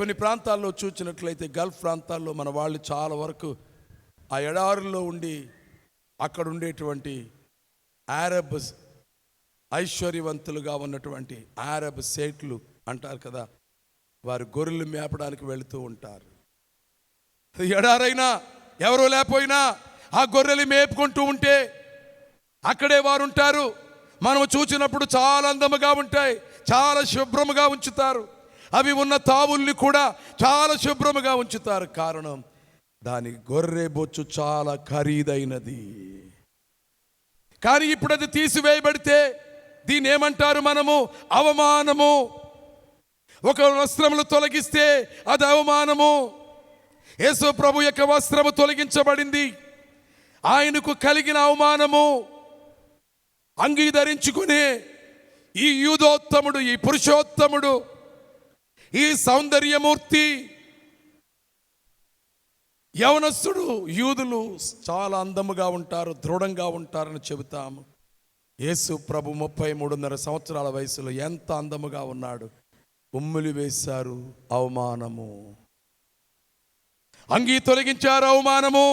కొన్ని ప్రాంతాల్లో చూసినట్లయితే గల్ఫ్ ప్రాంతాల్లో మన వాళ్ళు చాలా వరకు ఆ ఎడారుల్లో ఉండి అక్కడ ఉండేటువంటి అరబ్ ఐశ్వర్యవంతులుగా ఉన్నటువంటి అరబ్ సేట్లు అంటారు కదా, వారు గొర్రెలు మేపడానికి వెళుతూ ఉంటారు. ఎడారైనా ఎవరో లేకపోయినా ఆ గొర్రెలు మేపుకుంటూ ఉంటే అక్కడే వారు ఉంటారు. మనం చూసినప్పుడు చాలా అందముగా ఉంటాయి, చాలా శుభ్రముగా ఉంచుతారు. అవి ఉన్న తావుల్ని కూడా చాలా శుభ్రముగా ఉంచుతారు. కారణం, దాని గొర్రె బొచ్చు చాలా ఖరీదైనది. కానీ ఇప్పుడు అది తీసివేయబడితే దీన్ని ఏమంటారు మనము? అవమానము. ఒక వస్త్రములు తొలగిస్తే అది అవమానము. యేసు ప్రభు యొక్క వస్త్రము తొలగించబడింది, ఆయనకు కలిగిన అవమానము. అంగీ ధరించుకునే ఈ యూదోత్తముడు, ఈ పురుషోత్తముడు, ఈ సౌందర్యమూర్తి, యవనస్తుడు. యూదులు చాలా అందముగా ఉంటారు, దృఢంగా ఉంటారని చెబుతాము. యేసు ప్రభు 33.5 సంవత్సరాల వయసులో ఎంత అందముగా ఉన్నాడు. ఉమ్మిలి వేశారు, అవమానము. అంగీ తొలగించారు, అవమానము.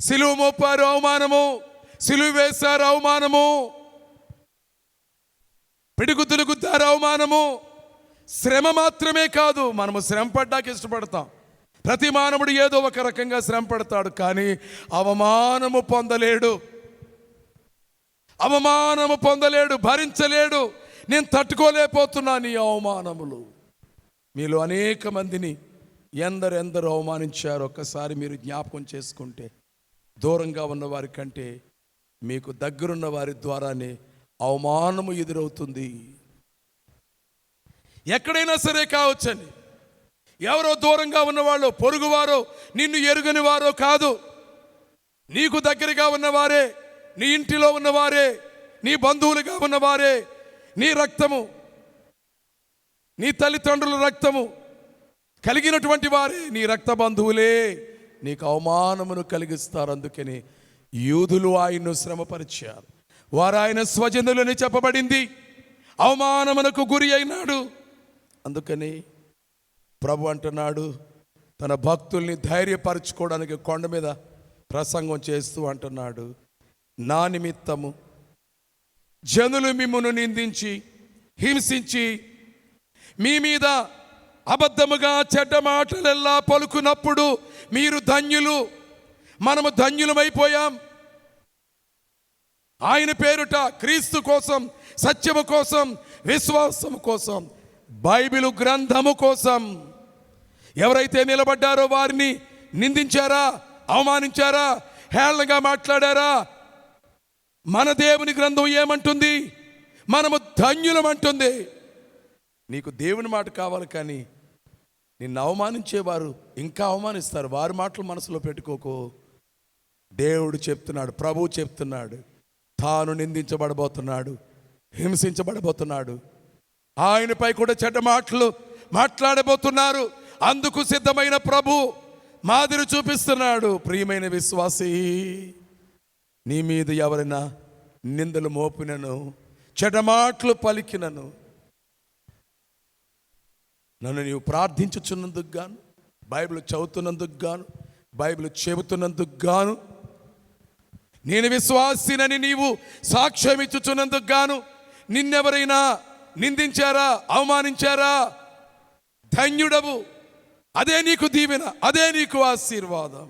సిలువ మోపారు, అవమానము. సిలువ వేశారు, అవమానము. పిడిగుద్దులు గుద్దారు, అవమానము. శ్రమ మాత్రమే కాదు, మనము శ్రమ పడ్డాక ఇష్టపడతాం. ప్రతి మానవుడు ఏదో ఒక రకంగా శ్రమ పడతాడు, కానీ అవమానము పొందలేడు. అవమానము పొందలేడు, భరించలేడు. నేను తట్టుకోలేకపోతున్నాను ఈ అవమానములు. మీలో అనేక మందిని ఎందరెందరో అవమానించారు. ఒక్కసారి మీరు జ్ఞాపకం చేసుకుంటే, దూరంగా ఉన్న వారి కంటే మీకు దగ్గరున్న వారి ద్వారానే అవమానము ఎదురవుతుంది. ఎక్కడైనా సరే కావచ్చండి. ఎవరో దూరంగా ఉన్నవాళ్ళు, పొరుగువారో, నిన్ను ఎరుగని వారో కాదు, నీకు దగ్గరగా ఉన్నవారే, నీ ఇంటిలో ఉన్నవారే, నీ బంధువులుగా ఉన్నవారే, నీ రక్తము, నీ తల్లిదండ్రుల రక్తము కలిగినటువంటి వారే, నీ రక్త బంధువులే నీకు అవమానమును కలిగిస్తారు. అందుకని యూదులు ఆయన్ను శ్రమపరిచారు. వారు ఆయన స్వజనులని చెప్పబడింది. అవమానమునకు గురి అయినాడు. అందుకని ప్రభు అంటున్నాడు, తన భక్తుల్ని ధైర్యపరచుకోవడానికి కొండ మీద ప్రసంగం చేస్తూ అంటున్నాడు, నా నిమిత్తము జనులు మిమ్మును నిందించి హింసించి మీ మీద అబద్ధముగా చెడ్డ మాటలెల్లా పలుకున్నప్పుడు మీరు ధన్యులు. మనము ధన్యులమైపోయాం. ఆయన పేరుట, క్రీస్తు కోసం, సత్యము కోసం, విశ్వాసము కోసం, బైబిలు గ్రంథము కోసం ఎవరైతే నిలబడ్డారో వారిని నిందించారా, అవమానించారా, హేళనగా మాట్లాడారా? మన దేవుని గ్రంథం ఏమంటుంది? మనము ధన్యులమంటుంది. నీకు దేవుని మాట కావాలి, కానీ నిన్ను అవమానించేవారు ఇంకా అవమానిస్తారు. వారి మాటలు మనసులో పెట్టుకోకు. దేవుడు చెప్తున్నాడు, ప్రభువు చెప్తున్నాడు, తాను నిందించబడబోతున్నాడు, హింసించబడబోతున్నాడు. ఆయనపై కూడా చెడ్డ మాటలు మాట్లాడబోతున్నారు. అందుకు సిద్ధమైన ప్రభు మాదిరి చూపిస్తున్నాడు. ప్రియమైన విశ్వాసీ, నీ మీద ఎవరైనా నిందలు మోపినను, చెడ్డ మాటలు పలికినను, నన్ను నీవు ప్రార్థించుచున్నందుకు గాను, బైబిల్ చదువుతున్నందుకు గాను, బైబిల్ చెబుతున్నందుకు గాను, నేను విశ్వాసినని నీవు సాక్ష్యం ఇచ్చుచున్నందుకు గాను, నిన్నెవరైనా నిందించారా, అవమానించారా, ధన్యుడవు. అదే నీకు దీవెన, అదే నీకు ఆశీర్వాదం.